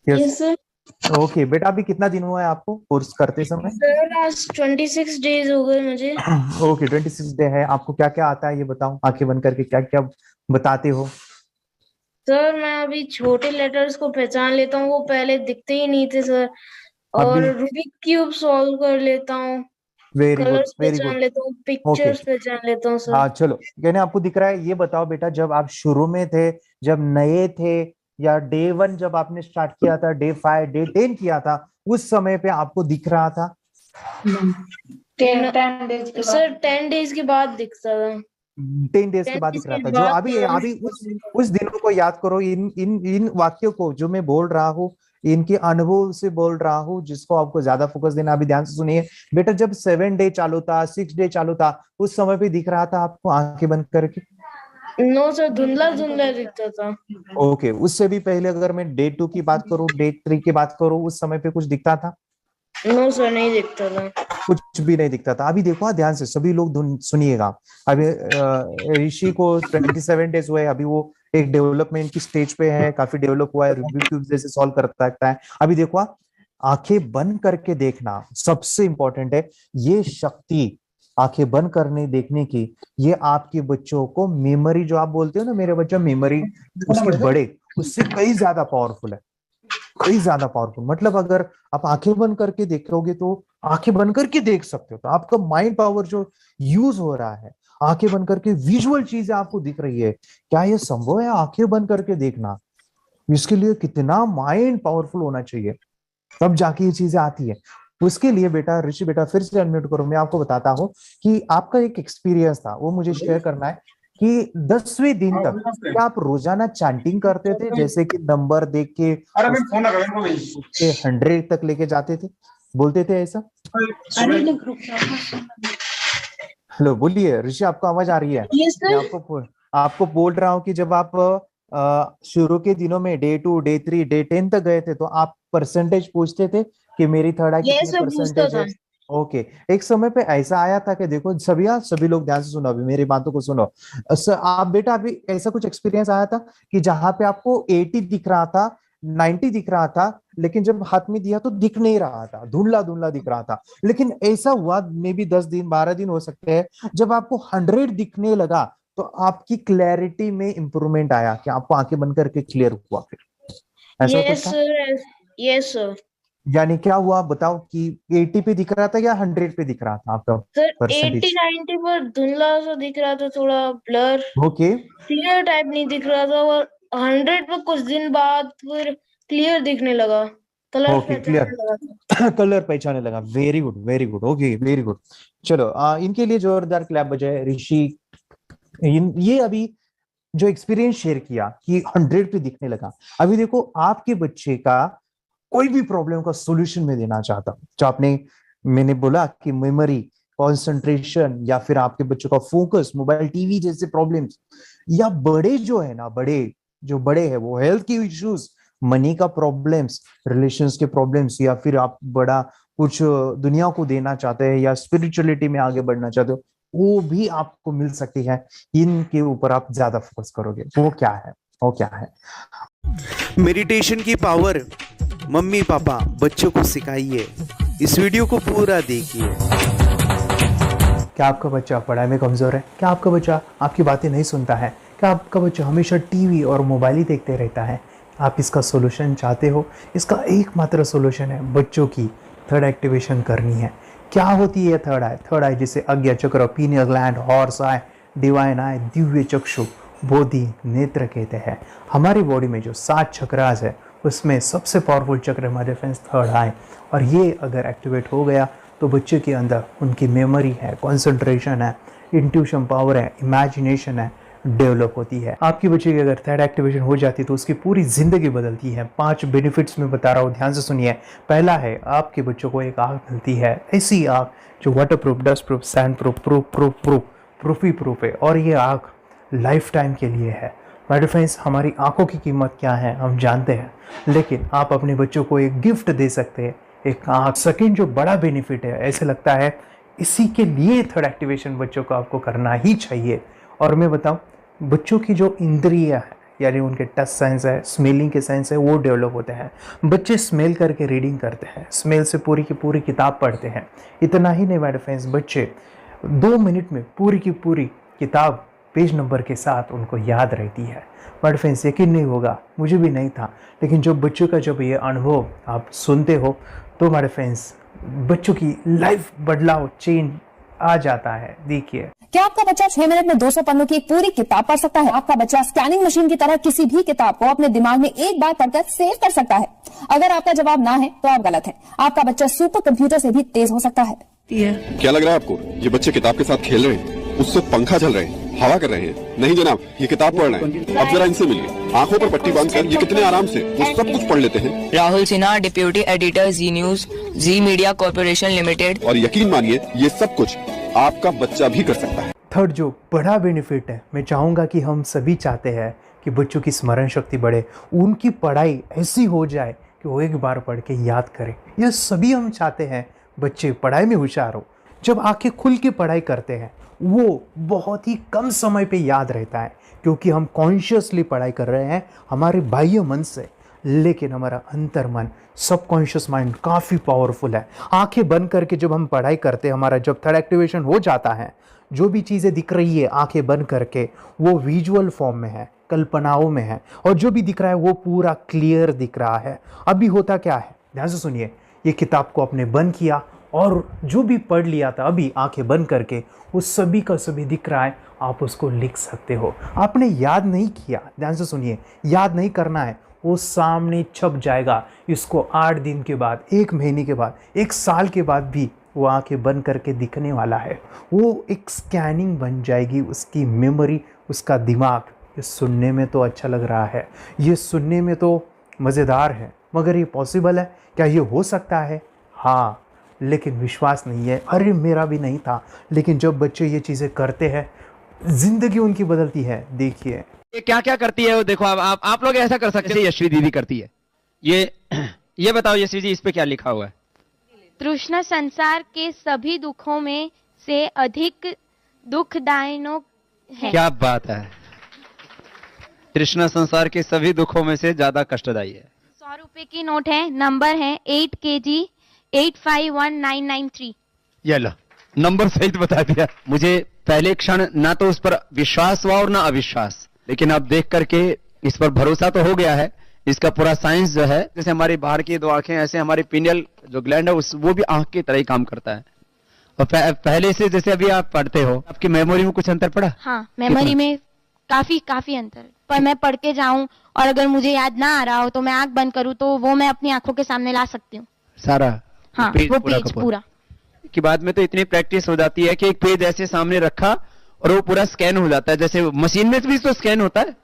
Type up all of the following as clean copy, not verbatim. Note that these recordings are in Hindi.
यस। Yes sir. ओके बेटा, अभी कितना दिन हुआ है आपको कोर्स करते समय? सर आज 26 डेज हो गए मुझे। ओके, 26 डे है। आपको क्या क्या आता है ये बताओ, आंखें बंद करके क्या क्या बताते हो? सर मैं अभी छोटे लेटर्स को पहचान लेता हूँ, वो पहले दिखते ही नहीं थे सर। और अभी रूबिक क्यूब सॉल्व कर लेता हूँ। वेरी गुड, कलर्स वेरी पहचान गुड। लेता हूँ, ओके, पिक्चर्स पहचान लेता हूँ सर। हाँ चलो, कहने आपको दिख रहा है। ये बताओ बेटा, जब आप शुरू में थे, जब नए थे, या डे 1 जब आपने स्टार्ट किया था, डे 5 डे 10 किया था, उस समय पे आपको दिख रहा था? 10 डेज के सर, 10 डेज के बाद दिखता था। 10 डेज के टेन बाद डेज दिख रहा के था। जो बाद अभी अभी उस दिनों को याद करो। इन वाक्यों को जो मैं बोल रहा हूँ, इनके अनुभव से बोल रहा हूँ, जिसको आपको ज्यादा फोकस देना। अभी ध्यान से सुनिए बेटा, जब 7 डे चालू था, 6 डे चालू था, उस समय पे दिख रहा था आपको आंखें बंद करके? नो सर, धुंधला धुंधला दिखता था। ओके, उससे भी पहले अगर मैं डे 2 की बात करूँ, डे 3 की बात करूँ, उस समय पे कुछ दिखता था? नो सर, नहीं दिखता था। कुछ भी नहीं दिखता था। अभी देखो ध्यान से सभी लोग सुनिएगा। अभी ऋषि को 27 डेज हुए। अभी वो एक डेवलपमेंट की स्टेज पे है, काफी डेवलप हुआ है, रूबिक क्यूब जैसे सॉल्व करता है। अभी देखो, आंखें बंद करके देखना सबसे इंपॉर्टेंट है। ये शक्ति आंखें बंद करने देखने की, ये आपके बच्चों को मेमोरी, जो आप बोलते हो ना मेरे बच्चा मेमोरी उसकी बड़े, उससे कई ज्यादा पावरफुल है। कई ज्यादा पावरफुल मतलब, अगर आप आंखें बंद करके देखोगे तो आंखें बंद करके देख सकते हो, तो आपका माइंड पावर जो यूज हो रहा है, आंखें बंद करके विजुअल चीजें आपको दिख रही है, क्या ये संभव है आंखें बंद करके देखना? इसके लिए कितना माइंड पावरफुल होना चाहिए, तब जाके ये चीजें आती है। उसके लिए बेटा, ऋषि बेटा फिर से अनम्यूट करो, मैं आपको बताता हूँ कि आपका एक एक्सपीरियंस था, वो मुझे शेयर करना है। कि 10वें दिन तक क्या आप रोजाना चैंटिंग करते थे, जैसे कि नंबर देख के उसके 100 तक लेके जाते थे, बोलते थे ऐसा? हेलो, बोलिए ऋषि, आपको आवाज आ रही है? यस मैं सर। आपको बोल रहा हूँ कि जब आप शुरू के दिनों में डे 2 डे 3 डे 10 तक गए थे, तो आप परसेंटेज पूछते थे कि मेरी थर्ड आई यस कितने सर, पूछता परसेंटेज था। है? ओके। एक समय पे ऐसा आया था कि देखो सभी लोग ध्यान से सुनो, अभी मेरी बातों को सुनो। आप बेटा, अभी ऐसा कुछ एक्सपीरियंस आया था कि जहां पे आपको 80 दिख रहा था, 90 दिख रहा था, लेकिन जब हाथ में दिया तो दिख नहीं रहा था, धुंधला धुंधला दिख रहा था? लेकिन ऐसा हुआ, मे बी 10 दिन 12 दिन हो सकते हैं, जब आपको 100 दिखने लगा, तो आपकी क्लैरिटी में इंप्रूवमेंट आया कि आपको आंखें बंद करके क्लियर हुआ फिर? ऐसा कुछ यस था? सर। Yes sir. यानी क्या हुआ बताओ, कि 80 पे दिख रहा था या 100 पे दिख रहा था आपका सर 80 परसेंटेज? 90 पर धुंधला सा दिख रहा था, थोड़ा ब्लर, ओके, क्लियर टाइप नहीं दिख रहा था। और 100 पर कुछ दिन बाद फिर क्लियर दिखने लगा, कलर ओके पहचानने क्लियर। लगा था। कलर पहचाने लगा। Very good, very good, okay very good. चलो, इनके लिए जोरदार क्लैप बजाए ऋषि। ये अभी जो एक्सपीरियंस शेयर किया कि 100 पे दिखने लगा। अभी देखो, आपके बच्चे का कोई भी प्रॉब्लम का सॉल्यूशन मैं देना चाहता हूं। जो आपने, मैंने बोला कि मेमोरी, कंसंट्रेशन, या फिर आपके बच्चों का फोकस, मोबाइल टीवी जैसे प्रॉब्लम्स, या बड़े जो है ना, बड़े हैं वो हेल्थ की इश्यूज, मनी का प्रॉब्लम्स, रिलेशंस के प्रॉब्लम्स, या फिर आप बड़ा कुछ दुनिया को देना चाहते हैं, या स्पिरिचुअलिटी में आगे बढ़ना चाहते हो, वो भी आपको मिल सकती है। इनके ऊपर आप ज्यादा फोकस करोगे। वो क्या है? वो क्या है? मेडिटेशन की पावर मम्मी पापा बच्चों को सिखाइए। इस वीडियो को पूरा देखिए। क्या आपका बच्चा पढ़ाई में कमजोर है? क्या आपका बच्चा आपकी बातें नहीं सुनता है? क्या आपका बच्चा हमेशा टीवी और मोबाइल ही देखते रहता है? आप इसका सोल्यूशन चाहते हो? इसका एकमात्र सोल्यूशन है बच्चों की थर्ड एक्टिवेशन करनी है। क्या होती है थर्ड आई? थर्ड आई जिसे Ajna chakra, pineal gland, Horus eye, divine eye, दिव्य चक्षु, बोधि नेत्र कहते हैं। हमारी बॉडी में जो 7 चक्रास है, उसमें सबसे पावरफुल चक्र हमारे फ्रेंड्स थर्ड आई। और ये अगर एक्टिवेट हो गया तो बच्चे के अंदर उनकी मेमोरी है, कंसंट्रेशन है, इंट्यूशन पावर है, इमेजिनेशन है, डेवलप होती है। आपकी बच्चे की अगर थर्ड एक्टिवेशन हो जाती है तो उसकी पूरी जिंदगी बदलती है। 5 बेनिफिट्स में बता रहा हूँ, ध्यान से सुनिए। पहला है, आपके बच्चों को एक आँख मिलती है, ऐसी आँख जो waterproof, dustproof, sandproof, proof ही प्रूफ है। और ये आँख लाइफ टाइम के लिए है। माय डियर फ्रेंड्स, हमारी आंखों की कीमत क्या है हम जानते हैं, लेकिन आप अपने बच्चों को एक गिफ्ट दे सकते हैं, एक आंख। सेकंड जो बड़ा बेनिफिट है, ऐसे लगता है इसी के लिए थर्ड एक्टिवेशन बच्चों को आपको करना ही चाहिए। और मैं बताऊं, बच्चों की जो इंद्रियां है, यानी उनके टच सेंस है, स्मेलिंग के सेंस है, वो डेवलप होते हैं। बच्चे स्मेल करके रीडिंग करते हैं, स्मेल से पूरी की पूरी किताब पढ़ते हैं। इतना ही नहीं मेरे फ्रेंड्स, बच्चे 2 मिनट में पूरी की पूरी किताब पेज नंबर के साथ उनको याद रहती है। बट फ्रेंड्स यकीन नहीं होगा, मुझे भी नहीं था, लेकिन जब बच्चों का जब ये अनुभव आप सुनते हो तो हमारे फ्रेंड्स बच्चों की लाइफ बदलाव चेंज आ जाता है। देखिए, क्या आपका बच्चा 6 मिनट में 200 पन्नों की एक पूरी किताब पढ़ सकता है? आपका बच्चा स्कैनिंग मशीन की तरह किसी भी किताब को अपने दिमाग में एक बार पढ़कर सेव कर सकता है? अगर आपका जवाब ना है तो आप गलत हैं। आपका बच्चा सुपर कंप्यूटर से भी तेज हो सकता है। क्या लग रहा है आपको? ये बच्चे किताब के साथ खेल रहे हैं, उससे पंखा चल रहे हैं, हवा कर रहे हैं। नहीं जनाब, ये किताब पढ़ रहे हैं। अब जरा इनसे मिलिए, आंखों पर पट्टी बांधकर ये कितने आराम से वो सब कुछ पढ़ लेते हैं। राहुल सिन्हा, डिप्यूटी एडिटर, जी न्यूज, जी मीडिया कॉर्पोरेशन लिमिटेड। और यकीन मानिए ये सब कुछ आपका बच्चा भी कर सकता है। थर्ड जो बड़ा बेनिफिट है, मैं चाहूँगा कि हम सभी चाहते हैं कि बच्चों की स्मरण शक्ति बढ़े, उनकी पढ़ाई ऐसी हो जाए कि वो एक बार पढ़ के याद करें। यह सभी हम चाहते हैं बच्चे पढ़ाई में होशियार हो। जब आंखें खुल के पढ़ाई करते हैं वो बहुत ही कम समय पे याद रहता है, क्योंकि हम कॉन्शियसली पढ़ाई कर रहे हैं हमारे बाह्य मन से, लेकिन हमारा अंतर मन, सबकॉन्शियस माइंड काफ़ी पावरफुल है। आंखें बंद करके जब हम पढ़ाई करते हैं, हमारा जब थर्ड एक्टिवेशन हो जाता है, जो भी चीज़ें दिख रही है आंखें बंद करके वो विजुअल फॉर्म में है, कल्पनाओं में है, और जो भी दिख रहा है वो पूरा क्लियर दिख रहा है। अभी होता क्या है, ध्यान से सुनिए, ये किताब को आपने बंद किया और जो भी पढ़ लिया था अभी आंखें बंद करके वो सभी का सभी दिख रहा है, आप उसको लिख सकते हो। आपने याद नहीं किया, ध्यान से सुनिए, याद नहीं करना है, वो सामने छप जाएगा। इसको 8 दिन के बाद, 1 महीने के बाद, 1 साल के बाद भी वो आंखें बंद करके दिखने वाला है। वो एक स्कैनिंग बन जाएगी उसकी मेमोरी, उसका दिमाग। ये सुनने में तो अच्छा लग रहा है, ये सुनने में तो मज़ेदार है, मगर ये पॉसिबल है क्या? ये हो सकता है, हाँ, लेकिन विश्वास नहीं है। अरे मेरा भी नहीं था, लेकिन जब बच्चे ये चीज़ें करते हैं ज़िंदगी उनकी बदलती है। देखिए ये क्या क्या करती है वो देखो। आप लोग ऐसा कर सकते हैं, यशवी दीदी करती है। ये बताओ यशवी जी, इस पे क्या लिखा हुआ है? तृष्णा संसार के सभी दुखों में से अधिक दुखदायक है। क्या बात है, तृष्णा संसार के सभी दुखों में से ज्यादा कष्टदायी है। 100 रुपए की नोट है, नंबर है 8 kg 851993। ये लो, नंबर सहित बता दिया। मुझे पहले क्षण ना तो उस पर विश्वास हुआ और ना अविश्वास, लेकिन अब देख करके इस पर भरोसा तो हो गया है। इसका पूरा साइंस जो है, जैसे हमारी बाहर की 2 आंखें, ऐसे हमारी पिनियल जो ग्लैंड है वो भी आंख की तरह ही काम करता है। और पहले से जैसे अभी आप पढ़ते हो, आपकी मेमोरी में कुछ अंतर पड़ा? हाँ, मेमोरी में काफी अंतर। पर मैं पढ़ के जाऊं और अगर मुझे याद ना आ रहा हो तो मैं आंख बंद करूं तो वो मैं अपनी आंखों के सामने ला सकती हूँ सारा। हाँ, वो पेज पूरा कि बाद में तो इतनी प्रैक्टिस हो जाती है कि एक पेज ऐसे सामने रखा और वो पूरा स्कैन हो जाता है, जैसे मशीन में भी तो स्कैन होता है।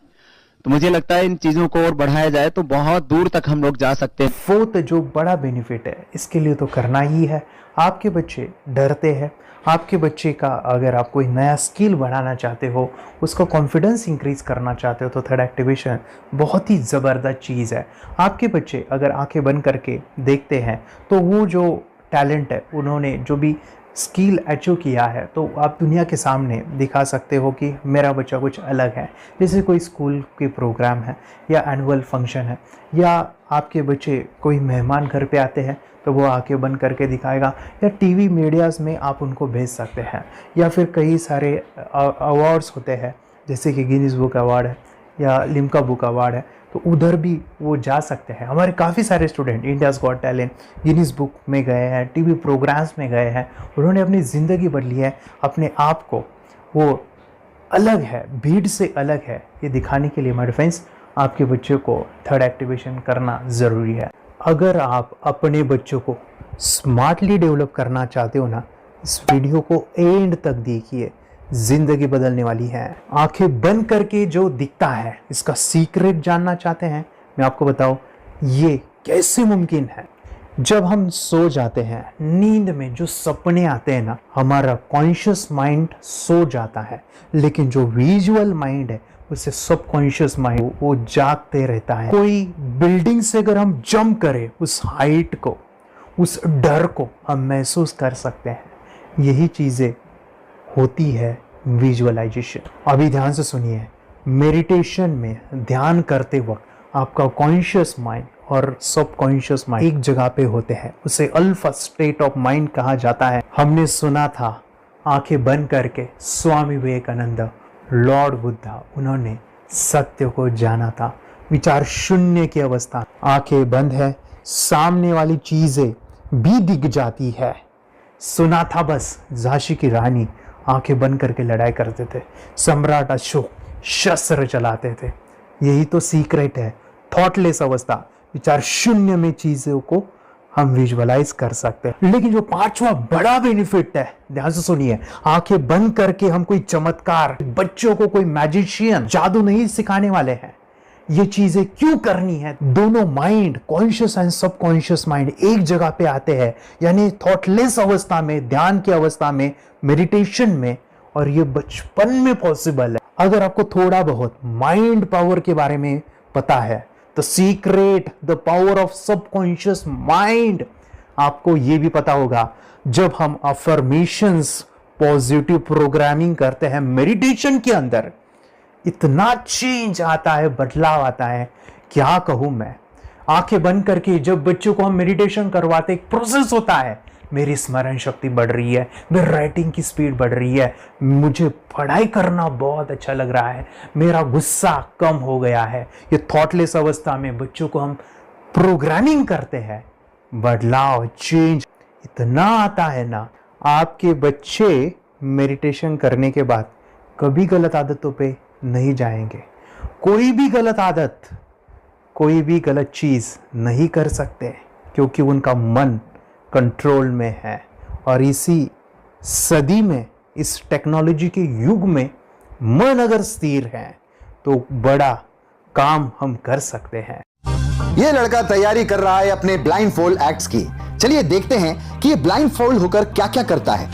तो मुझे लगता है इन चीजों को और बढ़ाया जाए तो बहुत दूर तक हम लोग जा सकते हैं। फोर्थ जो बड़ा बेनिफिट है, इसके लिए तो करना ही है। आपके बच्चे डरते हैं, आपके बच्चे का अगर आप कोई नया स्किल बढ़ाना चाहते हो, उसका कॉन्फिडेंस इंक्रीज करना चाहते हो, तो थर्ड एक्टिवेशन बहुत ही ज़बरदस्त चीज़ है। आपके बच्चे अगर आंखें बंद करके देखते हैं तो वो जो टैलेंट है, उन्होंने जो भी स्किल अचीव किया है, तो आप दुनिया के सामने दिखा सकते हो कि मेरा बच्चा कुछ अलग है। जैसे कोई स्कूल के प्रोग्राम है या एनुअल फंक्शन है, या आपके बच्चे कोई मेहमान घर पे आते हैं तो वो आंखें बंद करके दिखाएगा, या टीवी मीडियाज़ में आप उनको भेज सकते हैं, या फिर कई सारे अवार्ड्स होते हैं जैसे कि गिनीज बुक अवार्ड है या लिम्का बुक अवार्ड है, तो उधर भी वो जा सकते हैं। हमारे काफ़ी सारे student India's got talent, Guinness book में गए हैं, टीवी प्रोग्राम्स में गए हैं, उन्होंने अपनी ज़िंदगी बदली है, अपने आप को वो अलग है, भीड़ से अलग है, ये दिखाने के लिए मेरे फ्रेंड्स आपके बच्चों को थर्ड एक्टिवेशन करना ज़रूरी है। अगर आप अपने बच्चों को स्मार्टली डेवलप करना चाहते हो ना, इस वीडियो को एंड तक देखिए, जिंदगी बदलने वाली है। आंखें बंद करके जो दिखता है, इसका सीक्रेट जानना चाहते हैं? मैं आपको बताऊं ये कैसे मुमकिन है। जब हम सो जाते हैं, नींद में जो सपने आते हैं ना, हमारा कॉन्शियस माइंड सो जाता है, लेकिन जो विजुअल माइंड है उससे सब कॉन्शियस माइंड वो जागते रहता है। कोई बिल्डिंग से अगर हम जंप करें, उस हाइट को, उस डर को हम महसूस कर सकते हैं। यही चीज़ें होती है विजुअलाइजेशन। अभी ध्यान से सुनिए, मेडिटेशन में ध्यान करते वक्त आपका कॉन्शियस माइंड और सब कॉन्शियस माइंड एक जगह पे होते हैं, उसे अल्फा स्टेट ऑफ माइंड कहा जाता है। हमने सुना था आंखें बंद करके स्वामी विवेकानंद, लॉर्ड बुद्धा, उन्होंने सत्य को जाना था। विचार शून्य की अवस्था, आंखें बंद है, सामने वाली चीजें भी दिख जाती है। सुना था बस झांसी की रानी आंखें बंद करके लड़ाई करते थे, सम्राट अशोक शस्त्र चलाते थे। यही तो सीक्रेट है, थॉटलेस अवस्था, विचार शून्य में चीजों को हम विजुअलाइज कर सकते हैं। लेकिन जो पांचवा बड़ा बेनिफिट है, ध्यान से सुनिए, आंखें बंद करके हम कोई चमत्कार, बच्चों को कोई मैजिशियन जादू नहीं सिखाने वाले हैं। ये चीजें क्यों करनी है? दोनों mind, conscious and subconscious mind एक जगह पे आते हैं, यानी थॉटलेस अवस्था में, ध्यान की अवस्था में, मेडिटेशन में, और ये बचपन में पॉसिबल है। अगर आपको थोड़ा बहुत माइंड पावर के बारे में पता है, the secret, the power of subconscious mind, आपको ये भी पता होगा जब हम अफर्मेशंस, पॉजिटिव प्रोग्रामिंग करते हैं मेडिटेशन के अंदर, इतना चेंज आता है, बदलाव आता है, क्या कहूं मैं। आंखें बंद करके जब बच्चों को हम मेडिटेशन करवाते, एक प्रोसेस होता है, मेरी स्मरण शक्ति बढ़ रही है, मेरी राइटिंग की स्पीड बढ़ रही है, मुझे पढ़ाई करना बहुत अच्छा लग रहा है, मेरा गुस्सा कम हो गया है। ये थॉटलेस अवस्था में बच्चों को हम प्रोग्रामिंग करते हैं, बदलाव, चेंज इतना आता है ना। आपके बच्चे मेडिटेशन करने के बाद कभी गलत आदतों पे नहीं जाएंगे, कोई भी गलत आदत, कोई भी गलत चीज नहीं कर सकते, क्योंकि उनका मन कंट्रोल में है। और इसी सदी में, इस टेक्नोलॉजी के युग में, मन अगर स्थिर है तो बड़ा काम हम कर सकते हैं। ये लड़का तैयारी कर रहा है अपने ब्लाइंड फोल्ड एक्ट्स की। चलिए देखते हैं कि ये ब्लाइंड फोल्ड होकर क्या क्या करता है।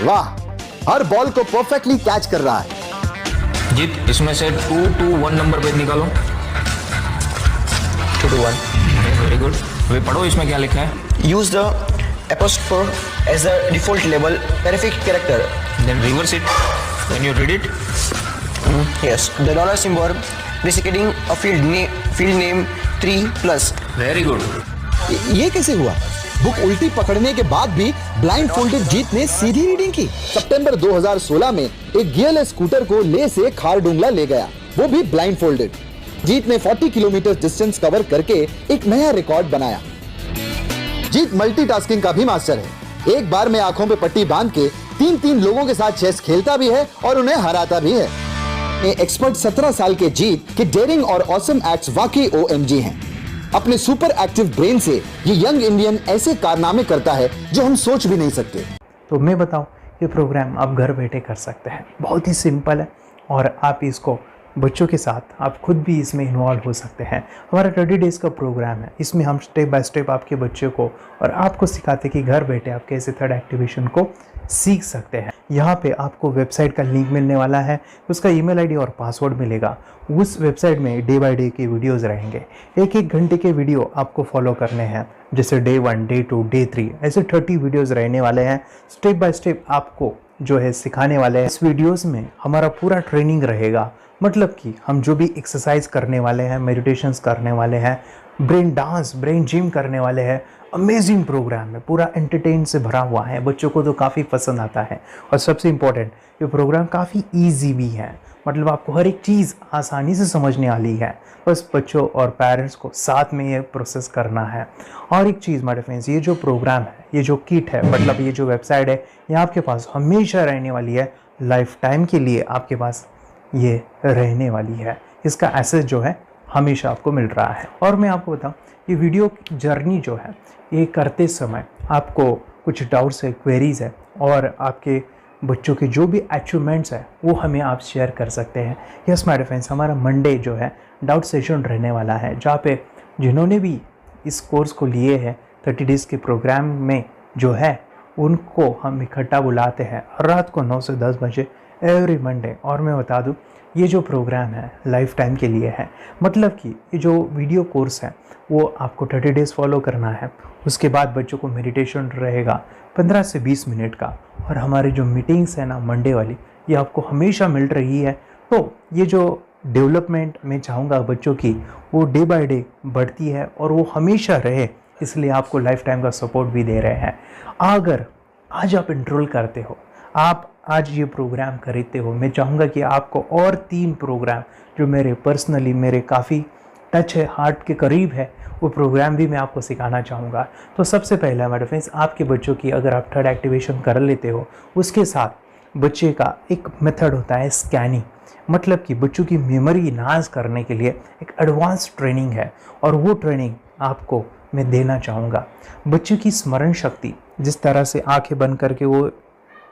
वाह, हर बॉल को परफेक्टली कैच कर रहा है। जीत, इसमें से 2 to 1 नंबर पेज निकालो। 2 to 1, वेरी गुड। वे पढ़ो, इसमें क्या लिखा है। Use the apostrophe as a default label terrific character. Then reverse it. When you read it. Yes, the dollar symbol preceding a field name 3+. Very good. ये कैसे हुआ? बुक उल्टी पकड़ने के बाद भी ब्लाइंड फोल्डेड जीत ने सीधी रीडिंग की। सितंबर 2016 में एक गियरलेस स्कूटर को ले से खारडुंगला ले गया, वो भी ब्लाइंड फोल्डेड। जीत ने 40 किलोमीटर डिस्टेंस कवर करके एक नया रिकॉर्ड बनाया। जीत मल्टीटास्किंग का भी मास्टर है। एक बार में आंखों पे पट्टी बांध के 3-3 लोगों के साथ चेस खेलता भी है और उन्हें हराता भी है। एक्सपर्ट 17 साल के जीत के डेयरिंग और ऑसम एक्ट्स वाकई OMG हैं। अपने सुपर एक्टिव ब्रेन से ये यंग इंडियन ऐसे कारनामे करता है जो हम सोच भी नहीं सकते। तो मैं बताऊं, ये प्रोग्राम आप घर बैठे कर सकते हैं, बहुत ही सिंपल है, और आप इसको बच्चों के साथ आप खुद भी इसमें इन्वॉल्व हो सकते हैं। हमारा 30 डेज़ का प्रोग्राम है, इसमें हम स्टेप बाय स्टेप आपके बच्चे को और आपको सिखाते कि घर बैठे आप कैसे थर्ड एक्टिवेशन को सीख सकते हैं। यहाँ पे आपको वेबसाइट का लिंक मिलने वाला है, उसका ईमेल आईडी और पासवर्ड मिलेगा। उस वेबसाइट में डे बाय डे के वीडियोस रहेंगे, 1-1 घंटे के वीडियो आपको फॉलो करने हैं, जैसे डे 1, डे 2, डे 3, ऐसे 30 वीडियोस रहने वाले हैं। स्टेप बाय स्टेप आपको जो है सिखाने वाले हैं। इस वीडियोस में हमारा पूरा ट्रेनिंग रहेगा, मतलब कि हम जो भी एक्सरसाइज करने वाले हैं, मेडिटेशंस करने वाले हैं, ब्रेन डांस, ब्रेन जिम करने वाले हैं। अमेजिंग प्रोग्राम है, पूरा एंटरटेन से भरा हुआ है, बच्चों को तो काफ़ी पसंद आता है। और सबसे इम्पोर्टेंट, ये प्रोग्राम काफ़ी ईजी भी है, मतलब आपको हर एक चीज़ आसानी से समझने वाली है। बस बच्चों और पेरेंट्स को साथ में ये प्रोसेस करना है। और एक चीज़ माय फ्रेंड्स, ये जो प्रोग्राम है, ये जो किट है, मतलब ये जो वेबसाइट है, ये आपके पास हमेशा रहने वाली है, लाइफ टाइम के लिए आपके पास ये रहने वाली है। इसका एक्सेस जो है हमेशा आपको मिल रहा है। और मैं आपको बताऊं, ये वीडियो जर्नी जो है, ये करते समय आपको कुछ डाउट्स है, क्वेरीज है, और आपके बच्चों के जो भी अचीवमेंट्स है वो हमें आप शेयर कर सकते हैं। यस माय फ्रेंड्स, हमारा मंडे जो है डाउट सेशन रहने वाला है, जहाँ पे जिन्होंने भी इस कोर्स को लिए हैं 30 डेज़ के प्रोग्राम में जो है, उनको हम इकट्ठा बुलाते हैं रात को 9 से 10 बजे एवरी मंडे। और मैं बता दूं, ये जो प्रोग्राम है लाइफ टाइम के लिए है, मतलब कि ये जो वीडियो कोर्स है वो आपको 30 डेज़ फॉलो करना है। उसके बाद बच्चों को मेडिटेशन रहेगा 15 से 20 मिनट का, और हमारी जो मीटिंग्स है ना मंडे वाली, ये आपको हमेशा मिल रही है तो ये जो डेवलपमेंट मैं चाहूँगा बच्चों की, वो डे बाय डे बढ़ती है और वो हमेशा रहे, इसलिए आपको लाइफ टाइम का सपोर्ट भी दे रहे हैं। अगर आज आप इनरोल करते हो, आप आज ये प्रोग्राम खरीदते हो, मैं चाहूँगा कि आपको और 3 प्रोग्राम जो मेरे पर्सनली मेरे काफ़ी टच है, हार्ट के करीब है, वो प्रोग्राम भी मैं आपको सिखाना चाहूँगा। तो सबसे पहला मेरे फ्रेंड्स, आपके बच्चों की अगर आप थर्ड एक्टिवेशन कर लेते हो, उसके साथ बच्चे का एक मेथड होता है स्कैनिंग, मतलब कि बच्चों की मेमोरी इन्हांस करने के लिए एक एडवांस ट्रेनिंग है और वो ट्रेनिंग आपको मैं देना चाहूँगा। बच्चों की स्मरण शक्ति, जिस तरह से आंखें बंद करके वो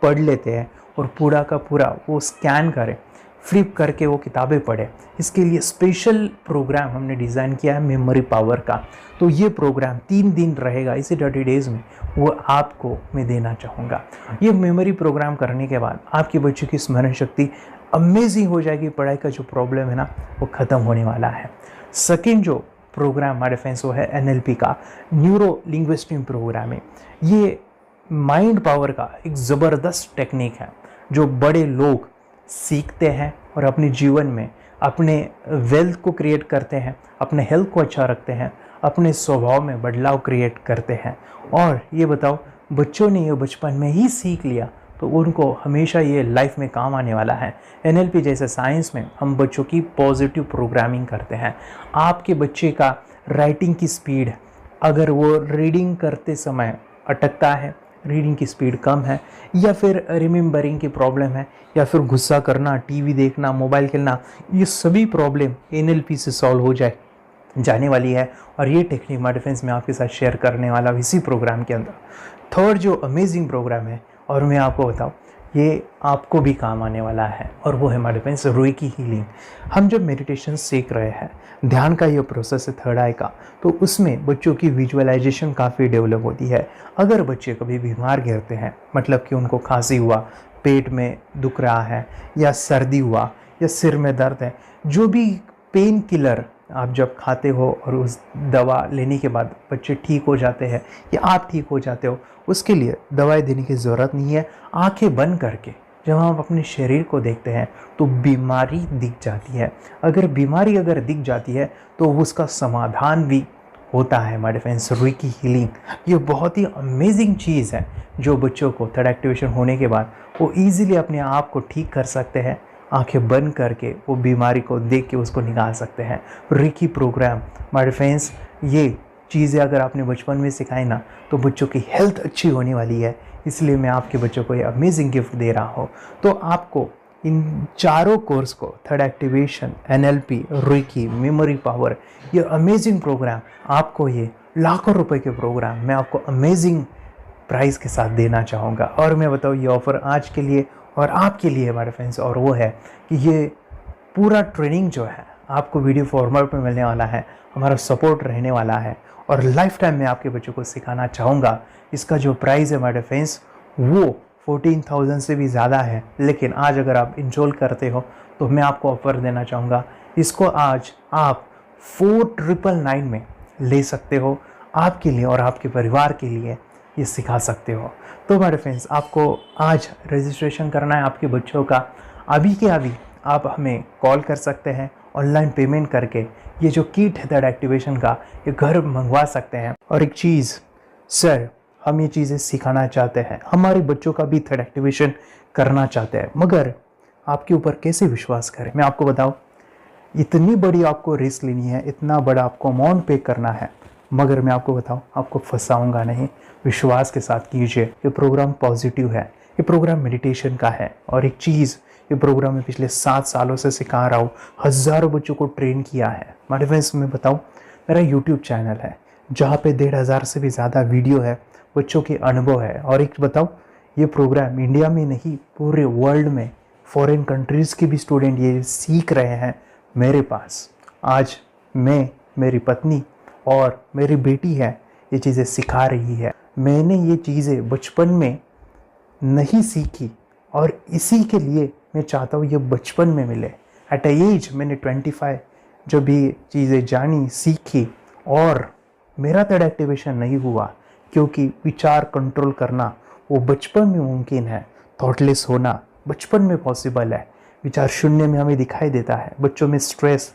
पढ़ लेते हैं और पूरा का पूरा वो स्कैन करें, फ्लिप करके वो किताबें पढ़े, इसके लिए स्पेशल प्रोग्राम हमने डिज़ाइन किया है मेमोरी पावर का। तो ये प्रोग्राम 3 दिन रहेगा, इसी 30 डेज़ में वो आपको मैं देना चाहूँगा। ये मेमोरी प्रोग्राम करने के बाद आपके बच्चों की स्मरण शक्ति अमेजिंग हो जाएगी, पढ़ाई का जो प्रॉब्लम है ना वो ख़त्म होने वाला है। सेकेंड जो प्रोग्राम हमारे फ्रेंड्स वो है NLP का, न्यूरो लिंग्विस्टिक प्रोग्राम है। ये माइंड पावर का एक ज़बरदस्त टेक्निक है जो बड़े लोग सीखते हैं और अपने जीवन में अपने वेल्थ को क्रिएट करते हैं, अपने हेल्थ को अच्छा रखते हैं, अपने स्वभाव में बदलाव क्रिएट करते हैं। और ये बताओ, बच्चों ने ये बचपन में ही सीख लिया तो उनको हमेशा ये लाइफ में काम आने वाला है। NLP जैसे साइंस में हम बच्चों की पॉजिटिव प्रोग्रामिंग करते हैं। आपके बच्चे का राइटिंग की स्पीड, अगर वो रीडिंग करते समय अटकता है, रीडिंग की स्पीड कम है, या फिर रिमेंबरिंग की प्रॉब्लम है, या फिर गुस्सा करना, टीवी देखना, मोबाइल खेलना, ये सभी प्रॉब्लम NLP से सॉल्व हो जाने वाली है। और ये टेक्निक हमारे फ्रेंड्स में आपके साथ शेयर करने वाला इसी प्रोग्राम के अंदर। थर्ड जो अमेजिंग प्रोग्राम है, और मैं आपको बताऊं, ये आपको भी काम आने वाला है, और वो है हमारे फ्रेंड्स रेकी हीलिंग। हम जब मेडिटेशन सीख रहे हैं, ध्यान का ये प्रोसेस है थर्ड आई का, तो उसमें बच्चों की विजुअलाइजेशन काफ़ी डेवलप होती है। अगर बच्चे कभी बीमार गिरते हैं, मतलब कि उनको खांसी हुआ, पेट में दुख रहा है, या सर्दी हुआ, या सिर में दर्द है, जो भी पेन किलर आप जब खाते हो और उस दवा लेने के बाद बच्चे ठीक हो जाते हैं या आप ठीक हो जाते हो, उसके लिए दवाई देने की ज़रूरत नहीं है। आंखें बंद करके जब हम अपने शरीर को देखते हैं तो बीमारी दिख जाती है। अगर बीमारी दिख जाती है तो उसका समाधान भी होता है हमारे फ्रेंड्स। रेकी हीलिंग ये बहुत ही अमेजिंग चीज़ है जो बच्चों को थर्ड एक्टिवेशन होने के बाद वो ईज़िली अपने आप को ठीक कर सकते हैं। आंखें बंद करके वो बीमारी को देख के उसको निकाल सकते हैं। रेकी प्रोग्राम हमारे फ्रेंड्स, ये चीज़ें अगर आपने बचपन में सिखाई ना तो बच्चों की हेल्थ अच्छी होने वाली है। इसलिए मैं आपके बच्चों को ये अमेजिंग गिफ्ट दे रहा हूँ। तो आपको इन चारों कोर्स को, third activation, NLP, reiki, memory power, ये अमेजिंग प्रोग्राम, आपको ये लाखों रुपए के प्रोग्राम मैं आपको अमेजिंग प्राइस के साथ देना चाहूँगा। और मैं बताऊँ, ये ऑफ़र आज के लिए और आपके लिए हमारे फ्रेंड्स, और वो है कि ये पूरा ट्रेनिंग जो है आपको वीडियो फॉर्मेट में मिलने वाला है, हमारा सपोर्ट रहने वाला है, और लाइफ टाइम में आपके बच्चों को सिखाना चाहूँगा। इसका जो प्राइस है हमारे फ्रेंड्स वो 14,000 से भी ज़्यादा है, लेकिन आज अगर आप इनरोल करते हो तो मैं आपको ऑफ़र देना चाहूँगा। इसको आज आप 4,999 में ले सकते हो। आपके लिए और आपके परिवार के लिए ये सिखा सकते हो। तो हमारे फ्रेंड्स, आपको आज रजिस्ट्रेशन करना है आपके बच्चों का। अभी के अभी आप हमें कॉल कर सकते हैं, ऑनलाइन पेमेंट करके ये जो किट है थर्ड एक्टिवेशन का, ये घर मंगवा सकते हैं। और एक चीज़ सर, हम ये चीज़ें सिखाना चाहते हैं, हमारे बच्चों का भी थर्ड एक्टिवेशन करना चाहते हैं, मगर आपके ऊपर कैसे विश्वास करें? मैं आपको बताऊं, इतनी बड़ी आपको रिस्क लेनी है, इतना बड़ा आपको अमाउंट पे करना है, मगर मैं आपको बताऊं, आपको फंसाऊंगा नहीं। विश्वास के साथ कीजिए। ये प्रोग्राम पॉजिटिव है, ये प्रोग्राम मेडिटेशन का है। और एक चीज़, ये प्रोग्राम मैं पिछले 7 सालों से सिखा रहा हूँ, हज़ारों बच्चों को ट्रेन किया है। हमारे फ्रेंड्स, मैं बताऊँ, मेरा यूट्यूब चैनल है जहाँ पे 1,500 से भी ज़्यादा वीडियो है, बच्चों के अनुभव है। और एक बताऊँ, ये प्रोग्राम इंडिया में नहीं, पूरे वर्ल्ड में फॉरेन कंट्रीज़ के भी स्टूडेंट ये सीख रहे हैं मेरे पास। आज मैं, मेरी पत्नी और मेरी बेटी है ये चीज़ें सिखा रही है। मैंने ये चीज़ें बचपन में नहीं सीखी और इसी के लिए मैं चाहता हूँ ये बचपन में मिले। एट एज मैंने 25 जब ये चीज़ें जानी, सीखी, और मेरा थर्ड एक्टिवेशन नहीं हुआ क्योंकि विचार कंट्रोल करना वो बचपन में मुमकिन है। थॉटलेस होना बचपन में पॉसिबल है। विचार शून्य में हमें दिखाई देता है। बच्चों में स्ट्रेस,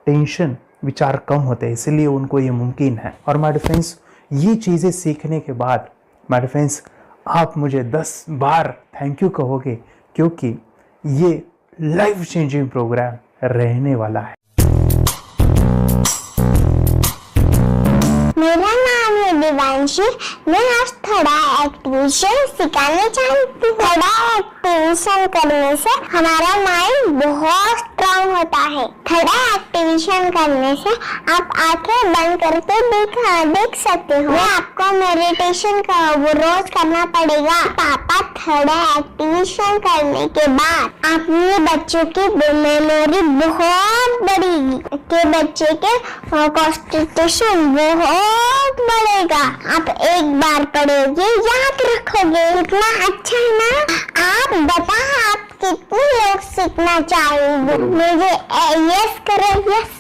टेंशन, विचार कम होते हैं, इसलिए उनको ये मुमकिन है। और माय डियर फ्रेंड्स, ये चीज़ें सीखने के बाद माय डियर फ्रेंड्स आप मुझे 10 बार थैंक यू कहोगे, क्योंकि ये लाइफ चेंजिंग प्रोग्राम रहने वाला है। मेरा नाम है दिवांशी। मैं आज थोड़ा एक्टिविशन सिखाने चाहती हूँ। थोड़ा एक्टिविशन करने से हमारा माइंड बहुत स्ट्रांग होता है। थोड़ा एक्टिविशन करने से आप आंखें बंद करके देख सकते हो। मैं आपको मेडिटेशन का वो रोज करना पड़ेगा। पापा, थोड़ा एक्टिविशन करने के बाद अपने बच्चों की मेमोरी बहुत बढ़ेगी, के बच्चे के कॉन्सेंट्रेशन बहुत बढ़ेगा। आप एक बार पढ़ोगे, याद रखोगे, इतना अच्छा है ना। आप बताओ, आप कितने लोग सीखना चाहेंगे? मुझे यस करो, यस।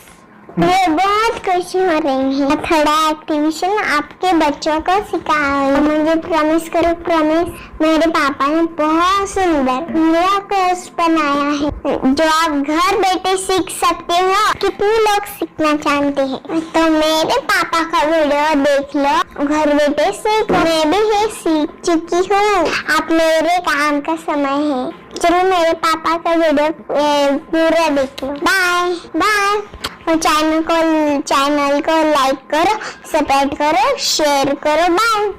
मैं बहुत खुश हो रही हूँ। थोड़ा एक्टिविशन आपके बच्चों को सिखाओ। मुझे प्रॉमिस करो, प्रॉमिस। मेरे पापा ने बहुत सुंदर मेरा कोर्स बनाया है, जो आप घर बैठे सीख सकते हो। कितने लोग सीखना चाहते हैं तो मेरे पापा का वीडियो देख लो, घर बैठे सीख। मैं भी ये सीख चुकी हूँ। आप मेरे काम का समय है, चलो मेरे पापा का वीडियो पूरा देख लो। Bye bye. और चैनल को लाइक करो, सपोर्ट करो, शेयर करो। बाय।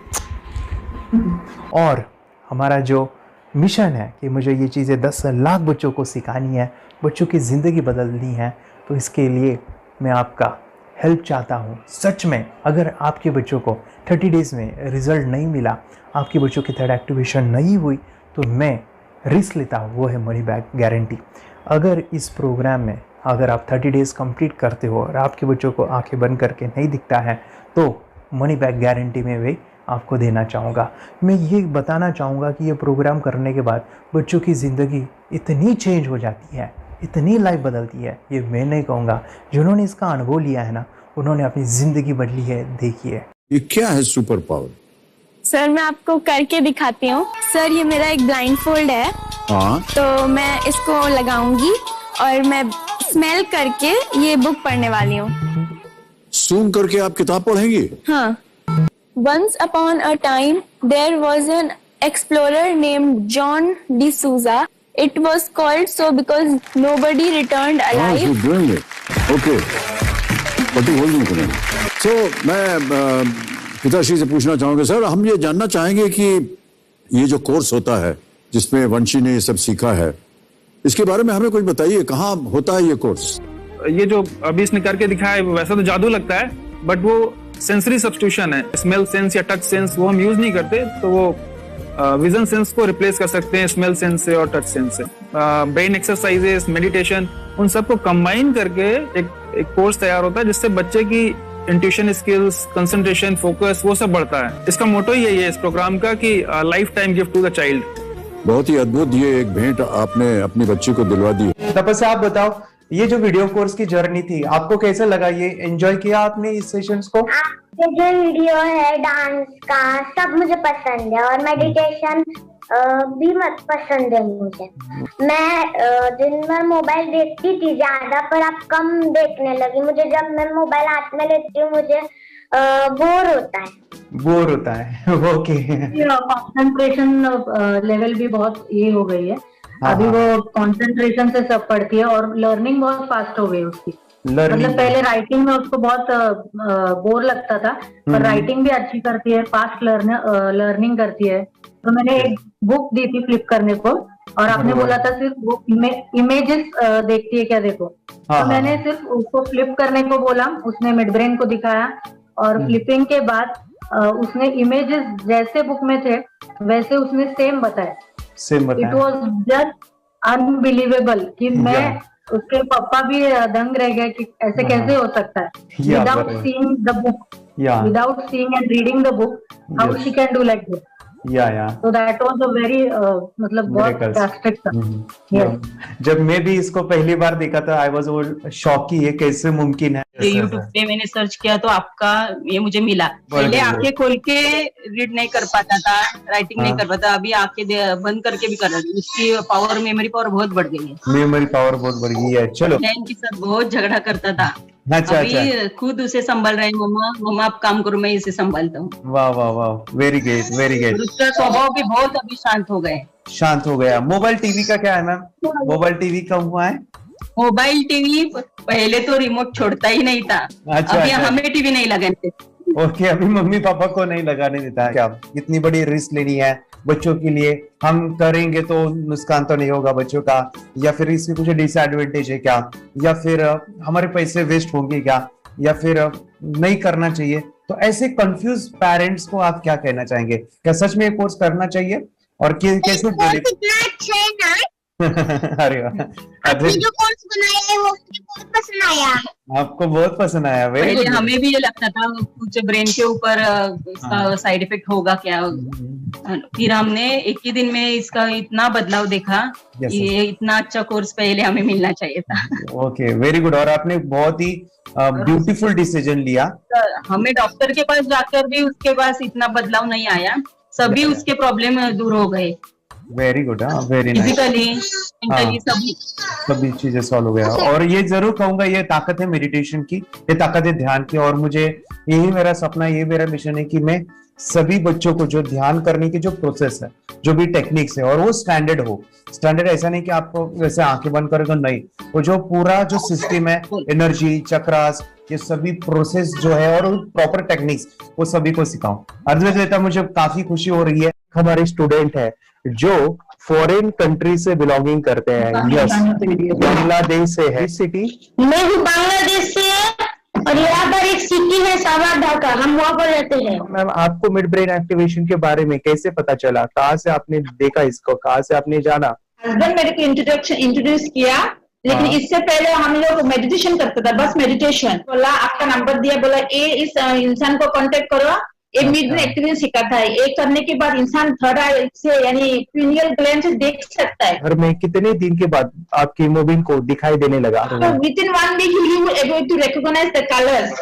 और हमारा जो मिशन है कि मुझे ये चीज़ें 10 लाख बच्चों को सिखानी है, बच्चों की ज़िंदगी बदलनी है, तो इसके लिए मैं आपका हेल्प चाहता हूँ। सच में अगर आपके बच्चों को 30 डेज़ में रिज़ल्ट नहीं मिला, आपके बच्चों की थर्ड एक्टिवेशन नहीं हुई, तो मैं रिस्क लेता हूँ, वो है मनी बैक गारंटी। अगर इस प्रोग्राम में अगर आप 30 डेज़ कंप्लीट करते हो और आपके बच्चों को आंखें बंद करके नहीं दिखता है, तो मनी बैक गारंटी में भी आपको देना चाहूँगा। मैं ये बताना चाहूँगा कि ये प्रोग्राम करने के बाद बच्चों की ज़िंदगी इतनी चेंज हो जाती है, इतनी लाइफ बदलती है, ये मैं नहीं कहूँगा। जिन्होंने इसका अनुभव लिया है ना, उन्होंने अपनी ज़िंदगी बदली है। देखिए ये क्या है सुपर पावर? सर मैं आपको करके दिखाती हूँ। सर ये मेरा एक ब्लाइंड फोल्ड है। हाँ, तो मैं इसको लगाऊंगी और मैं स्मेल करके ये बुक पढ़ने वाली हूँ। सूंघ करके आप किताब पढ़ेंगी? हाँ। Once upon a time, there was an explorer named John D'Souza. It was called so because nobody returned alive. you're doing it. Okay. पट्टी खोल दूँ तुम्हें। So मैं पिताश्री से पूछना चाहूँगा, सर हम ये जानना चाहेंगे कि ये जो कोर्स होता है जिसमें वंशी ने ये सब सीखा है, इसके बारे में हमें कुछ बताइए। कहाँ होता है ये कोर्स? ये जो अभी इसने करके दिखाया है वैसा तो जादू लगता है, बट वो सेंसरी सब्स्टिट्यूशन है। स्मेल सेंस या टच सेंस वो हम यूज नहीं करते, तो वो विजन सेंस को रिप्लेस कर सकते हैं स्मेल सेंस से और टच सेंस से। ब्रेन एक्सरसाइजेस, मेडिटेशन, उन सबको कंबाइन करके एक कोर्स तैयार होता है जिससे बच्चे की इंट्यूशन स्किल्स, कंसंट्रेशन, फोकस वो सब बढ़ता है। इसका मोटो ही यही है इस प्रोग्राम का कि life time gift to the child. बहुत ही अद्भुत ये एक भेंट आपने अपनी बच्ची को दिलवा दी। तपस्या आप बताओ, ये जो वीडियो कोर्स की जर्नी थी आपको कैसा लगा? ये एंजॉय किया आपने इस सेशंस को? ये जो वीडियो है डांस का सब मुझे पसंद है और मेडिटेशन भी मत पसंद है मुझे। मैं दिन भर मोबाइल देखती थी ज्यादा, पर अब कम देखने लगी। मुझे जब मैं मोबाइल हाथ में लेती हूँ मुझे बोर होता है। ओके। कंसंट्रेशन लेवल भी बहुत ये हो गई है। अभी वो कंसंट्रेशन से सब पढ़ती है और लर्निंग बहुत फास्ट हो गई उसकी। मतलब पहले राइटिंग में उसको बहुत बोर लगता था, पर राइटिंग भी अच्छी करती है, फास्ट लर्निंग करती है। तो मैंने एक बुक दी थी फ्लिप करने को, और आपने बोला था सिर्फ वो इमेजेस देखती है क्या, देखो। तो मैंने सिर्फ उसको फ्लिप करने को बोला, उसने मिड ब्रेन को दिखाया, और फ्लिपिंग के बाद उसने इमेजेस जैसे बुक में थे वैसे उसने सेम बताया। इट वॉज जस्ट अनबिलीवेबल कि मैं उसके पापा भी दंग रह गए कि ऐसे कैसे हो सकता है। Without seeing the book, without seeing and reading the book, how she can do like this. या So that was a very मतलब बहुत Miracles. drastic था. Yes. जब मैं भी इसको पहली बार देखा था आई वाज शॉक कि ये कैसे मुमकिन है। यूट्यूब पे मैंने सर्च किया तो आपका ये मुझे मिला। पहले आंखें खोल के रीड नहीं कर पाता था, राइटिंग नहीं कर पाता, अभी आंखें बंद करके भी कर रही हूँ। उसकी पावर, मेमोरी पावर बहुत बढ़ गई है। मेमोरी पावर बहुत बढ़ गई है। चलो, बहन के साथ बहुत झगड़ा करता था। अच्छा अभी खुद उसे संभाल रहे हैं। मम्मा आप काम करो, मैं इसे संभालता हूँ। वाह वाह वाह, वेरी ग्रेट वेरी ग्रेट। उसका स्वभाव भी बहुत अभी शांत हो गए। शांत हो गया। मोबाइल टीवी का क्या है मैम? मोबाइल टीवी का हुआ है? मोबाइल टीवी पहले तो रिमोट छोड़ता ही नहीं था। अच्छा, अभी अच्छा। हमें टीवी नहीं लगाने। ओके, अभी मम्मी पापा को नहीं लगाने देता है। क्या इतनी बड़ी रिस्क लेनी है बच्चों के लिए? हम करेंगे तो नुकसान तो नहीं होगा बच्चों का, या फिर इसकी कुछ डिसएडवांटेज है क्या, या फिर हमारे पैसे वेस्ट होंगे क्या, या फिर नहीं करना चाहिए? तो ऐसे कंफ्यूज पेरेंट्स को आप क्या कहना चाहेंगे? क्या सच में ये कोर्स करना चाहिए और कैसे? अरे वाह, जो कोर्स बनाया है वो मुझे बहुत पसंद आया। आपको बहुत पसंद आया। वेरी पहले गुड। हमें भी ये लगता था कुछ ब्रेन के ऊपर इसका साइड इफेक्ट होगा क्या। फिर हमने एक ही दिन में इसका इतना बदलाव देखा कि ये इतना अच्छा कोर्स पहले हमें मिलना चाहिए था। Okay, very good. और आपने बहुत ही ब्यूटीफुल डिसीजन लिया। हमें डॉक्टर के पास जाकर भी उसके पास इतना बदलाव नहीं आया, सभी उसके प्रॉब्लम दूर हो गए। Very good, very nice. Physically, mentally सभी चीजें सॉल्व हो गया। और ये जरूर कहूंगा, ये ताकत है मेडिटेशन की, ये ताकत है ध्यान की। और मुझे यही मेरा सपना, ये मेरा मिशन है कि मैं सभी बच्चों को जो ध्यान करने की जो प्रोसेस है, जो भी टेक्निक्स है, और वो स्टैंडर्ड हो। स्टैंडर्ड ऐसा नहीं कि आपको वैसे आंखें बंद करेगा, नहीं, वो जो पूरा जो सिस्टम है, एनर्जी, चक्रास, ये सभी प्रोसेस जो है और प्रॉपर टेक्निक्स, वो सभी को सिखाऊं। अद्वैत, मुझे काफी खुशी हो रही है। हमारे स्टूडेंट है जो फॉरेन कंट्री से बिलोंगिंग करते हैं। यस, बांग्लादेश से है। सिटी मैं भी बांग्लादेश से और यहाँ पर एक सिटी है सावर ढाका, हम वहाँ पर रहते हैं। मैम, आपको मिड ब्रेन एक्टिवेशन के बारे में कैसे पता चला? कहाँ से आपने देखा इसको? कहाँ से आपने जाना? हस्बैंड मेरे को इंट्रोड्यूस किया, लेकिन इससे पहले हम लोग मेडिटेशन करते थे, बस मेडिटेशन। बोला आपका नंबर दिया, बोला ये इस इंसान को कांटेक्ट करो, ये मिड ब्रेन एक्टिवेशन सिखाता है। ये करने के बाद इंसान थर्ड आई से यानी पिनियल ग्लैंड से देख सकता है। घर में कितने दिन के बाद आपकी हीमोग्लोबिन को दिखाई देने लगा? So within 1 week you will able to recognize the colors,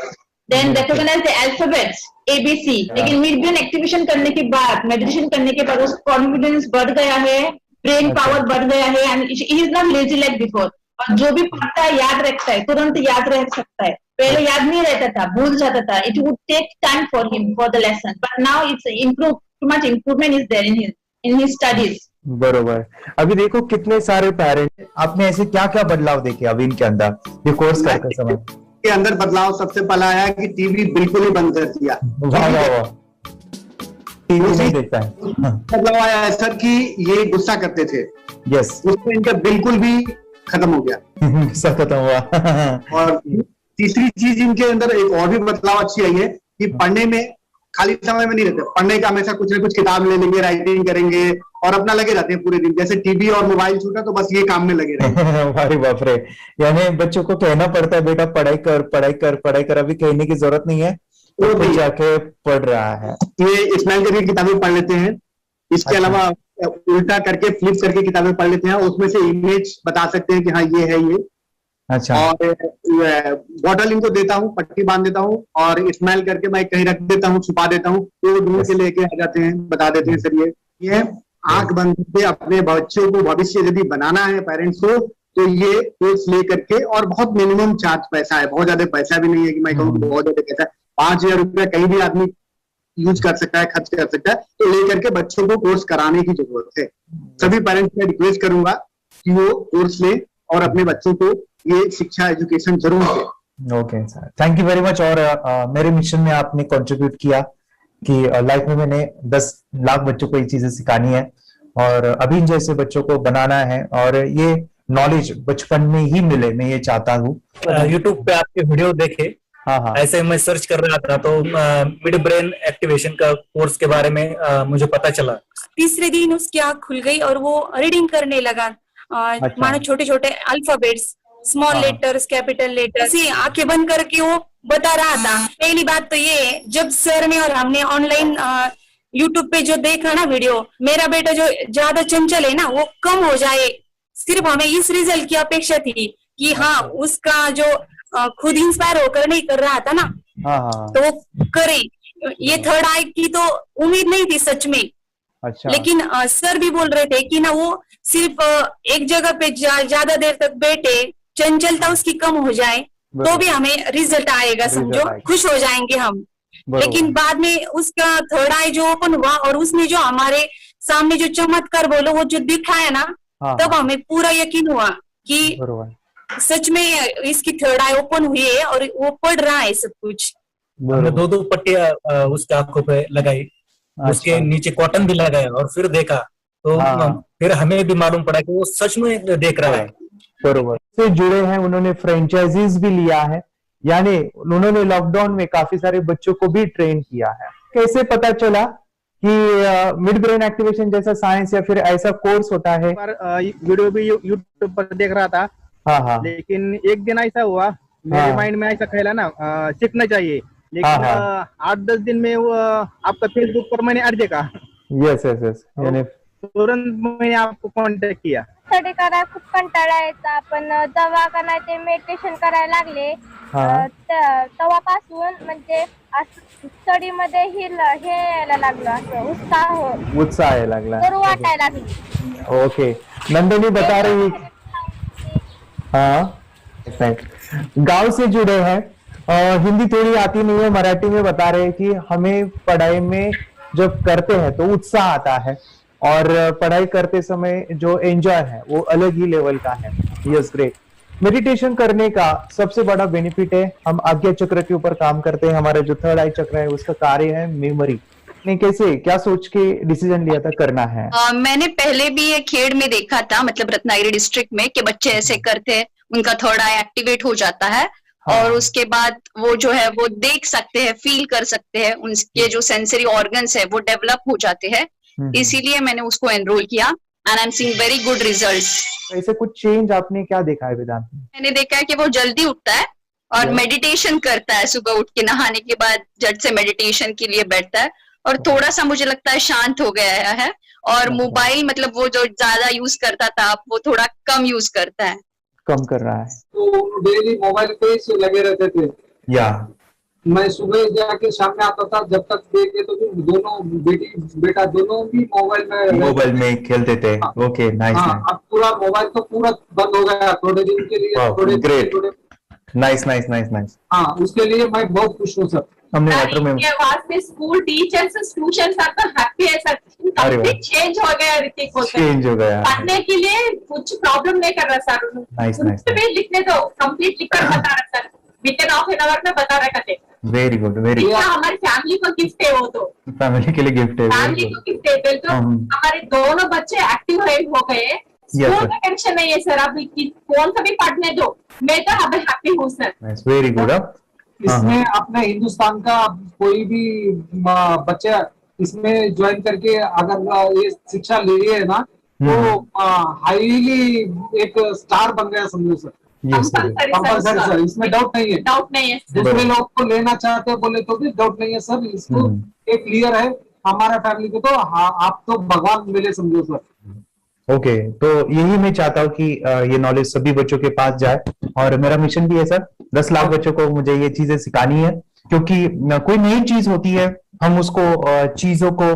then recognize the alphabets ABC। लेकिन मिड ब्रेन एक्टिवेशन करने के बाद, मेडिटेशन करने के बाद उसका कॉन्फिडेंस बढ़ गया है, ब्रेन पावर बढ़ गया है, and he is not lazy like before. और जो भी पढ़ता है याद रखता है, तुरंत याद रख सकता है। पहले याद नहीं रहता था, भूल जाता था। It would take time for him for the lesson, but now it's improve, too much improvement is there in his studies. बरोबर। अभी देखो कितने सारे पेरेंट्स, आपने ऐसे क्या क्या बदलाव देखे अभी इनके अंदर ये कोर्स करते समय? के अंदर बदलाव सबसे पहला आया कि टीवी बिल्कुल ही बंद कर दिया। वाह वाह वाह, टीवी नहीं देखता है। बदलाव आया है सर कि ये गुस्सा करते थे। यस, उसमें इनका बिल्कुल भी खत्म हो गया। गुस्सा खत्म हुआ। और तीसरी चीज इनके अंदर एक और भी बदलाव अच्छी आई है कि पढ़ने में खाली समय में नहीं रहते, पढ़ने का हमेशा कुछ ना कुछ किताब ले लेंगे, राइटिंग करेंगे और अपना लगे रहते हैं पूरे दिन। जैसे टीवी और मोबाइल छूटा तो बस ये काम में लगे रहते। अरे बाप रे, यानी बच्चों को कहना पड़ता है बेटा पढ़ाई कर पढ़ाई कर पढ़ाई कर, अभी कहने की जरूरत नहीं है, वो खुद जाके पढ़ रहा है। ये स्माइल करके किताबें पढ़ लेते हैं। इसके अलावा उल्टा करके, फ्लिप करके किताबें पढ़ लेते हैं, उसमें से इमेज बता सकते हैं कि हाँ ये है ये। अच्छा। और बॉटल इनको देता हूँ, पट्टी बांध देता हूँ और स्माइल करके मैं कहीं रख देता हूँ, छुपा देता हूँ, तो ढूंढ के लेके आ जाते हैं, बता देते हैं सर ये आंख बंद करके अपने बच्चों को भविष्य यदि बनाना है पेरेंट्स को, तो ये कोर्स ले करके। और बहुत मिनिमम चार्ज पैसा है, बहुत ज्यादा पैसा भी नहीं है कि मैं कहूँ बहुत ज्यादा पैसा है। 5,000 रुपया कहीं भी आदमी यूज कर सकता है, खर्च कर सकता है। तो लेकर के बच्चों को कोर्स कराने की जरूरत है। सभी पेरेंट्स में रिक्वेस्ट करूंगा कि वो कोर्स लें और अपने बच्चों को ये शिक्षा एजुकेशन जरूर दें। Okay sir, thank you very much. और मेरे मिशन में आपने कंट्रीब्यूट किया कि लाइफ में मैंने 10 लाख बच्चों को ये चीजें सिखानी है और अभी जैसे बच्चों को बनाना है, और ये नॉलेज बचपन में ही मिले, मैं ये चाहता हूँ। यूट्यूब पे आपके वीडियो देखे, हाँ, ऐसे मैं सर्च कर रहा था तो मिड ब्रेन एक्टिवेशन का कोर्स के बारे में मुझे पता चला। तीसरे दिन उसकी आँख खुल गई और वो रीडिंग करने लगा। मानो छोटे छोटे alphabets, small letters, capital letters, ऐसी आंखें बंद करके वो बता रहा था। पहली बात तो ये, जब सर ने और हमने ऑनलाइन यूट्यूब पे जो देखा ना वीडियो, मेरा बेटा जो ज्यादा चंचल है ना वो कम हो जाए, सिर्फ हमें इस रिजल्ट की अपेक्षा थी कि हाँ उसका जो खुद इंस्पायर होकर नहीं कर रहा था ना, तो वो करे। ये थर्ड आई की तो उम्मीद नहीं थी सच में। अच्छा। लेकिन सर भी बोल रहे थे कि ना वो सिर्फ एक जगह पे ज्यादा देर तक बैठे, चंचलता उसकी कम हो जाए तो भी हमें रिजल्ट आएगा, समझो खुश हो जाएंगे हम। लेकिन बाद में उसका थर्ड आई जो ओपन हुआ और उसने जो हमारे सामने जो चमत्कार बोलो वो जो दिखाया ना, तब हमें पूरा यकीन हुआ कि सच में इसकी थर्ड आई ओपन हुई है और वो पढ़ रहा है सब कुछ। हमने 2 पट्टियां उसके आंखों पे लगाई, उसके नीचे कॉटन भी लगाया और फिर देखा तो फिर हमें भी मालूम पड़ा कि वो सच में देख रहा है। बरोबर से जुड़े हैं, उन्होंने फ्रेंचाइजीज भी लिया है, यानी उन्होंने लॉकडाउन में काफी सारे बच्चों को भी ट्रेन किया है। कैसे पता चला कि मिड ब्रेन एक्टिवेशन जैसा साइंस या फिर ऐसा कोर्स होता है? वीडियो भी यूट्यूब पर देख रहा था। लेकिन एक दिन ऐसा हुआ मेरे माइंड में ऐसा ख्याल ना सीखना चाहिए, लेकिन 8-10 दिन में वो आपका फेसबुक पर मैंने ऐड देखा। यस यस यस, यानी तुरंत मैंने आपको कांटेक्ट किया। स्टडी करायला खूप कंटाळा यायचा, पण जेव्हा का नाही ते मेडिटेशन करायला लागले तेव्हापासून म्हणजे स्टडी मध्ये हे यायला लागलं, असं उत्साह यायला लागला, करू वाटायला लागली। ओके, नंदिनी बता रही गांव से जुड़े हैं, हिंदी थोड़ी आती नहीं है, मराठी में बता रहे हैं कि हमें पढ़ाई में जब करते हैं तो उत्साह आता है और पढ़ाई करते समय जो एंजॉय है वो अलग ही लेवल का है। Yes, great. मेडिटेशन करने का सबसे बड़ा बेनिफिट है, हम आज्ञा चक्र के ऊपर काम करते हैं, हमारा जो थर्ड आई चक्र है उसका कार्य है मेमोरी। ने कैसे क्या सोच के डिसीजन लिया था करना है? मैंने पहले भी ये खेड़ में देखा था, मतलब रत्नागिरी डिस्ट्रिक्ट में, कि बच्चे ऐसे करते हैं, उनका थर्ड आई एक्टिवेट हो जाता है और उसके बाद वो जो है वो देख सकते हैं, फील कर सकते हैं, उनके जो सेंसरी ऑर्गन्स है वो डेवलप हो जाते हैं। इसीलिए मैंने उसको एनरोल किया and I am seeing very good results. ऐसे कुछ चेंज आपने क्या देखा है वेदांत में? मैंने देखा है कि वो जल्दी उठता है और मेडिटेशन करता है, सुबह उठ के नहाने के बाद झट से मेडिटेशन के लिए बैठता है और थोड़ा सा मुझे लगता है शांत हो गया है और मोबाइल मतलब वो जो ज्यादा यूज करता था वो थोड़ा कम यूज करता है, कम कर रहा है। तो डेली मोबाइल पे ही लगे रहते थे या मैं सुबह जाके शाम में आता था, जब तक देखे तो दोनों बेटा दोनों भी मोबाइल में खेलते थे। Okay, nice. अब पूरा मोबाइल तो पूरा बंद हो गया थोड़े दिन के लिए। Great, nice nice nice nice. हाँ, उसके लिए मैं बहुत खुश हूँ सर। हमने आवाज में स्कूल टीचर्स ट्यूशन सब तो हैप्पी है सर, कंप्लीट चेंज हो गया ऋतिक को, चेंज हो गया, पढ़ने के लिए कुछ प्रॉब्लम नहीं कर रहा सर। Nice nice. लिखने दो कंप्लीट लिखकर बता रहा sir, with in half an hour में बता रहा थे। Very good, very good. हमारी फैमिली को गिफ्ट है, वो तो फैमिली के लिए गिफ्ट है, फैमिली को गिफ्ट है। तो हमारे दोनों बच्चे एक्टिव हो गए, स्कूल का टेंशन नहीं है सर, अभी कौन सा भी पढ़ने दो, मैं तो अब हैप्पी हूँ सर। Very good. इसमें अपने हिंदुस्तान का कोई भी बच्चा इसमें ज्वाइन करके अगर ये शिक्षा लिए है ना तो हाईली एक स्टार बन गया समझो सर। कंपल्सरी सर, इसमें डाउट नहीं है, डाउट नहीं है। दूसरे लोग को लेना चाहते हैं बोले तो भी डाउट नहीं है सर, इसको एक क्लियर है हमारा फैमिली को। तो आप तो भगवान मिले समझो सर। ओके, तो यही मैं चाहता हूँ कि ये नॉलेज सभी बच्चों के पास जाए और मेरा मिशन भी है सर, 10 लाख बच्चों को मुझे ये चीजें सिखानी है, क्योंकि कोई नई चीज होती है हम उसको चीजों को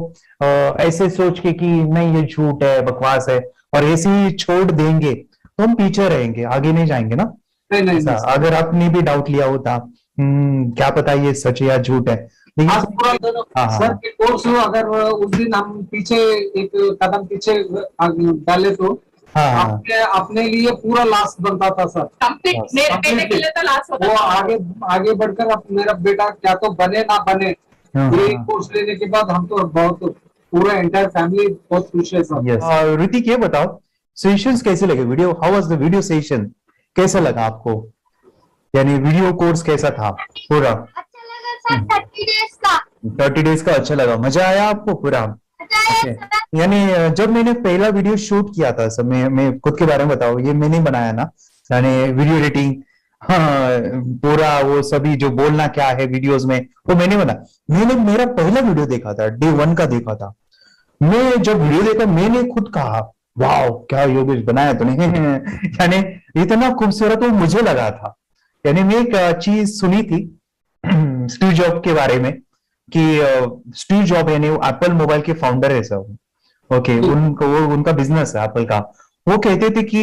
ऐसे सोच के कि नहीं ये झूठ है, बकवास है और ऐसे ही छोड़ देंगे तो हम पीछे रहेंगे, आगे नहीं जाएंगे ना। नहीं, अगर आपने भी डाउट लिया होता क्या पता ये सच है या झूठ है, सर के कोर्स अगर उस दिन हम पीछे एक कदम पीछे डाले तो अपने लिए पूरा लास्ट बनता था सर, मेरे के लिए तो लास्ट होता वो आगे बढ़कर अब मेरा बेटा क्या तो बने ना बने, ये कोर्स लेने के बाद हम तो बहुत पूरा एंटायर फैमिली बहुत खुश है सर। ऋतिक ये बताओ सेशंस कैसे लगे, video how was the video session, कैसा लगा आपको, यानी वीडियो कोर्स कैसा था पूरा? 30 डेज का अच्छा लगा, मजा आया आपको पूरा? यानी जब मैंने पहला वीडियो शूट किया था सब, मैं खुद के बारे में बताऊं, ये मैंने बनाया ना, यानी वीडियो एडिटिंग हाँ, पूरा वो सभी जो बोलना क्या है वीडियोस में वो मैंने मेरा पहला वीडियो देखा था, डे 1 का देखा था। मैं जब वीडियो देखा मैंने खुद कहा वाह क्या योगेश बनाया तूने यानी इतना खूबसूरत वो मुझे लगा था। यानी मैं एक चीज सुनी थी स्टीव जॉब के बारे में कि स्टीव जॉब यानी एप्पल मोबाइल के फाउंडर है सब, ओके, उनका बिजनेस है एप्पल का। वो कहते थे कि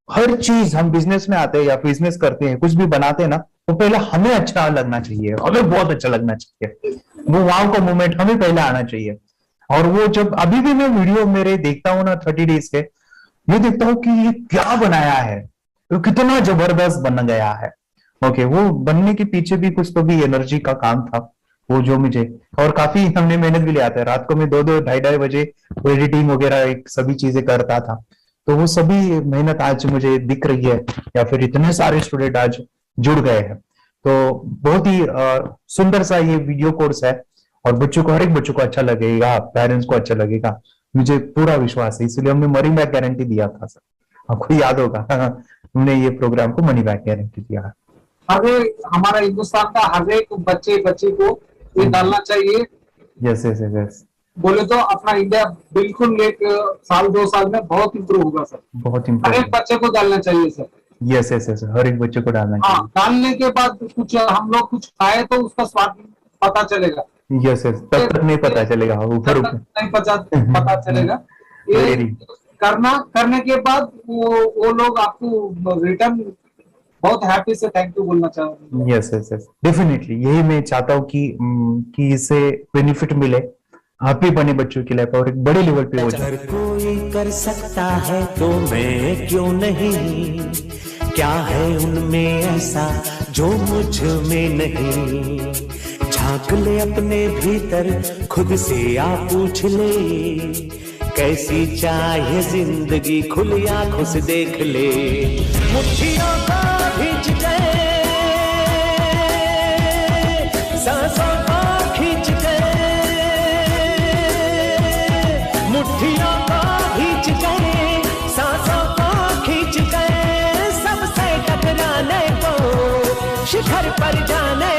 हर चीज हम बिजनेस में आते हैं या बिजनेस करते हैं, कुछ भी बनाते हैं ना, वो पहले हमें अच्छा लगना चाहिए, हमें बहुत अच्छा लगना चाहिए, वो वाव का मोमेंट हमें पहले आना चाहिए। और वो जब अभी भी मैं वीडियो मेरे देखता हूँ ना 30 डेज के, मैं देखता हूँ कि ये क्या बनाया है, तो कितना जबरदस्त बन गया है। ओके, वो बनने के पीछे भी कुछ तो भी एनर्जी का काम था वो जो मुझे, और काफी हमने मेहनत भी लिया था। रात को मैं 2-2 ढाई बजे एडिटिंग वगैरह सभी चीजें करता था, तो वो सभी मेहनत आज मुझे दिख रही है, या फिर इतने सारे स्टूडेंट आज जुड़ गए हैं। तो बहुत ही सुंदर सा ये वीडियो कोर्स है और बच्चों को, हर एक बच्चों को अच्छा लगेगा, पेरेंट्स को अच्छा लगेगा, मुझे पूरा विश्वास है। इसलिए हमने मनी बैक गारंटी दिया था सर, आपको याद होगा हमने ये प्रोग्राम को मनी बैक गारंटी दिया। हमारा हिंदुस्तान का हर एक बच्चे को ये डालना चाहिए। यस यस यस, बोले तो अपना इंडिया बिल्कुल एक साल 2 साल में बहुत इम्प्रूव होगा सर, बहुत हर इम्पोर्टेंट। एक बच्चे को डालना चाहिए सर। यस यस यस, हर एक बच्चे को डालना हाँ, चाहिए। डालने के बाद कुछ हम लोग कुछ खाए तो उसका स्वाद पता चलेगा। यस यस, तब तक नहीं पता चलेगा, ऊपर ऊपर नहीं पता चलेगा। ये करने के बाद वो लोग आपको रिटर्न बहुत हैप्पी से थैंक यू बोलना चाहूंगा। यस यस यस, डेफिनेटली यही मैं चाहता हूँ कि इससे बेनिफिट मिले हैप्पी बने बच्चों की लाइफ और एक बड़े लेवल पे हो जाए। अगर कोई कर सकता है तो मैं क्यों नहीं, क्या है उनमें ऐसा जो मुझ में नहीं। झांक ले अपने भीतर खुद से आ पूछ ले, कैसी चाहे जिंदगी खुली आंखों से देख ले। मुट्ठियों को खींच गए, सांसों को खींच गए, मुट्ठियों को खींच गए, सांसों को खींच गए, सबसे टकराने को शिखर पर जाने